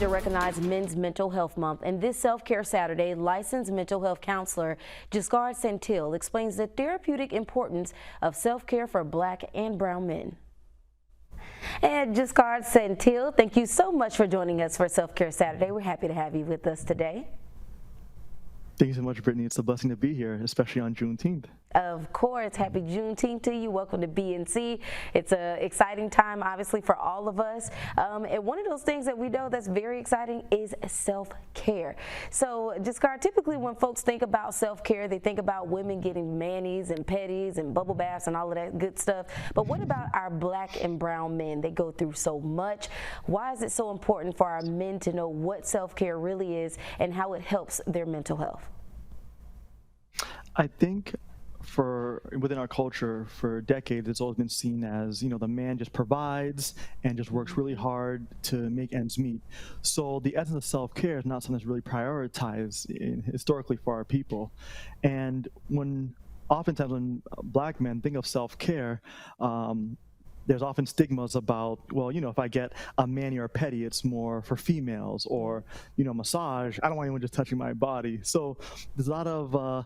to recognize Men's Mental Health Month, and this Self-Care Saturday, licensed mental health counselor Giscard Santil explains the therapeutic importance of self-care for Black and brown men. And Giscard Santil, thank you so much for joining us for Self-Care Saturday. We're happy to have you with us today. Thank you so much, Brittany. It's a blessing to be here, especially on Juneteenth. Of course. Happy Juneteenth to you. Welcome to BNC. It's an exciting time, obviously, for all of us. And one of those things that we know that's very exciting is self-care. So, Giscard, typically when folks think about self-care, they think about women getting manis and petties and bubble baths and all of that good stuff. But what about our Black and brown men? They go through so much. Why is it so important for our men to know what self-care really is and how it helps their mental health? I think within our culture for decades, it's always been seen as, the man just provides and just works really hard to make ends meet. So the essence of self-care is not something that's really prioritized historically for our people. And oftentimes when Black men think of self-care, there's often stigmas about, well, if I get a mani or a pedi, it's more for females, or, massage. I don't want anyone just touching my body. So there's a lot of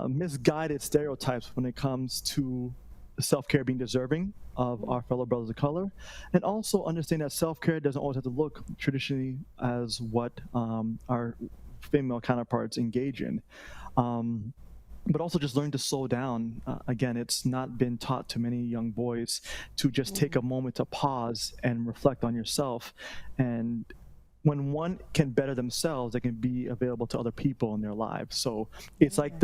misguided stereotypes when it comes to self-care being deserving of our fellow brothers of color, and also understand that self-care doesn't always have to look traditionally as what our female counterparts engage in. But also just learn to slow down. Again, it's not been taught to many young boys to just take a moment to pause and reflect on yourself. And when one can better themselves, they can be available to other people in their lives. So it's like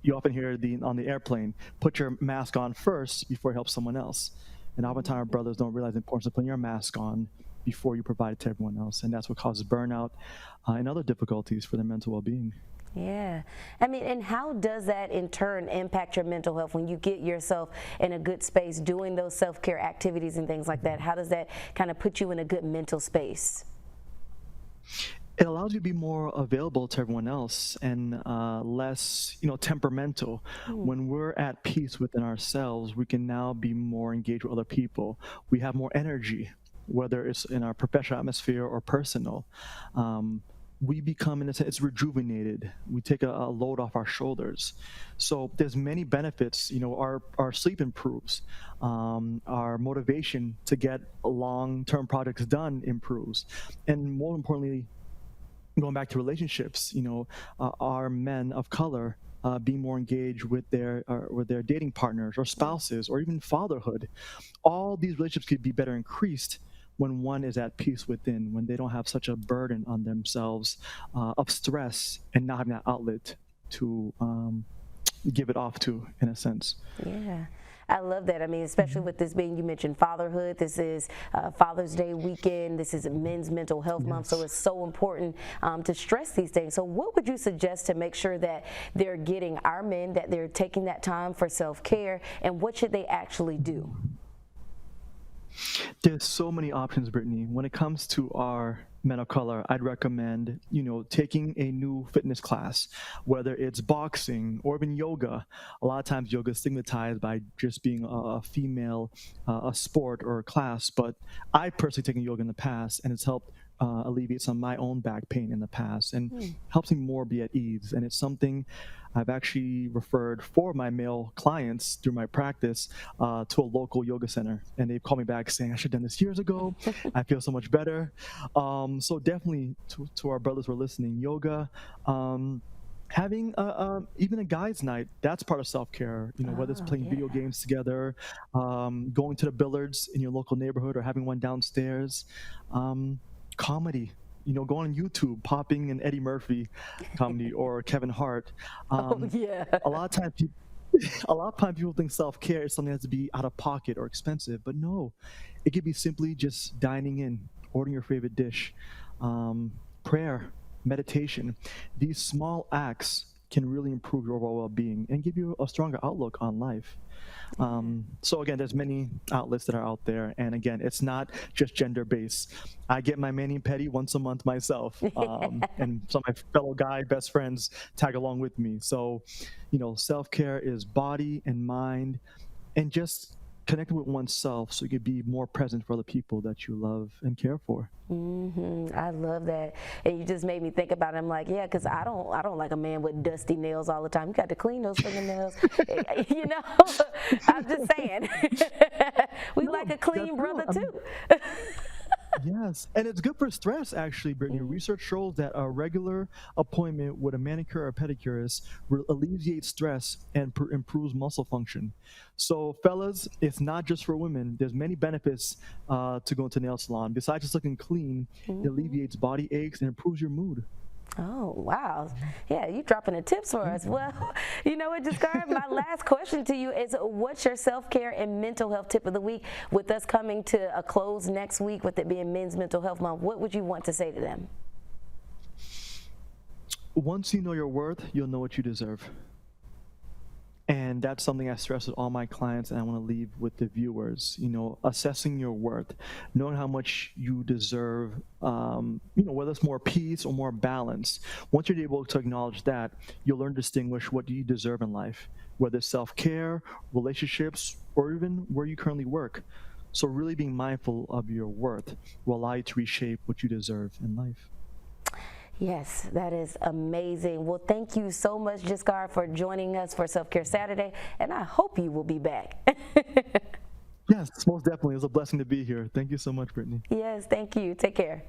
you often hear on the airplane, put your mask on first before you help someone else. And oftentimes our brothers don't realize the importance of putting your mask on before you provide it to everyone else. And that's what causes burnout and other difficulties for their mental well-being. Yeah. I mean, and how does that in turn impact your mental health when you get yourself in a good space doing those self-care activities and things like that? How does that kind of put you in a good mental space? It allows you to be more available to everyone else and less, temperamental. When we're at peace within ourselves, we can now be more engaged with other people. We have more energy, whether it's in our professional atmosphere or personal. We become, in a sense, it's rejuvenated. We take a load off our shoulders. So there's many benefits. Our sleep improves. Our motivation to get long-term projects done improves. And more importantly, going back to relationships, our men of color being more engaged with their dating partners or spouses or even fatherhood. All these relationships could be better increased when one is at peace within, when they don't have such a burden on themselves of stress and not having that outlet to give it off to, in a sense. Yeah. I love that. I mean, especially with this being, you mentioned fatherhood. This is Father's Day weekend. This is Men's Mental Health Month. So it's so important to stress these things. So what would you suggest to make sure that they're getting our men, that they're taking that time for self-care, and what should they actually do? There's so many options, Brittany. When it comes to our men of color, I'd recommend, taking a new fitness class, whether it's boxing or even yoga. A lot of times yoga is stigmatized by just being a female, a sport or a class, but I've personally taken yoga in the past, and it's helped alleviate some of my own back pain in the past and helps me more be at ease. And it's something I've actually referred for my male clients through my practice to a local yoga center. And they've called me back saying, I should have done this years ago. I feel so much better. So definitely to our brothers who are listening, yoga, having even a guys' night, that's part of self-care, whether it's playing video games together, going to the billiards in your local neighborhood or having one downstairs, comedy. Going on YouTube, popping an Eddie Murphy comedy or Kevin Hart. A lot of times people think self-care is something that has to be out of pocket or expensive, but no, it could be simply just dining in, ordering your favorite dish, prayer, meditation. These small acts can really improve your overall well-being and give you a stronger outlook on life. So again, there's many outlets that are out there, and again, it's not just gender-based. I get my mani and pedi once a month myself, and some of my fellow guy best friends tag along with me. So, self-care is body and mind, and just connecting with oneself so you could be more present for the people that you love and care for. I love that, and you just made me think about it. I'm like, yeah, because I don't like a man with dusty nails all the time. You got to clean those fingernails, you know. I'm just saying, we No, like a that's clean real. brother I mean, too. yes, and it's good for stress, actually, Brittany. Research shows that a regular appointment with a manicure or pedicurist alleviates stress and improves muscle function. So, fellas, it's not just for women. There's many benefits to going to nail salon. Besides just looking clean, it alleviates body aches and improves your mood. Oh, wow. Yeah, you dropping the tips for us. Well, you know what, Jascar, my last question to you is what's your self-care and mental health tip of the week? With us coming to a close next week, with it being Men's Mental Health Month, what would you want to say to them? Once you know your worth, you'll know what you deserve. And that's something I stress with all my clients, and I want to leave with the viewers. Assessing your worth, knowing how much you deserve. Whether it's more peace or more balance. Once you're able to acknowledge that, you'll learn to distinguish what do you deserve in life, whether it's self-care, relationships, or even where you currently work. So really being mindful of your worth will allow you to reshape what you deserve in life. Yes, that is amazing. Well, thank you so much, Jascar, for joining us for Self-Care Saturday, and I hope you will be back. Yes, most definitely. It was a blessing to be here. Thank you so much, Brittany. Yes, thank you. Take care.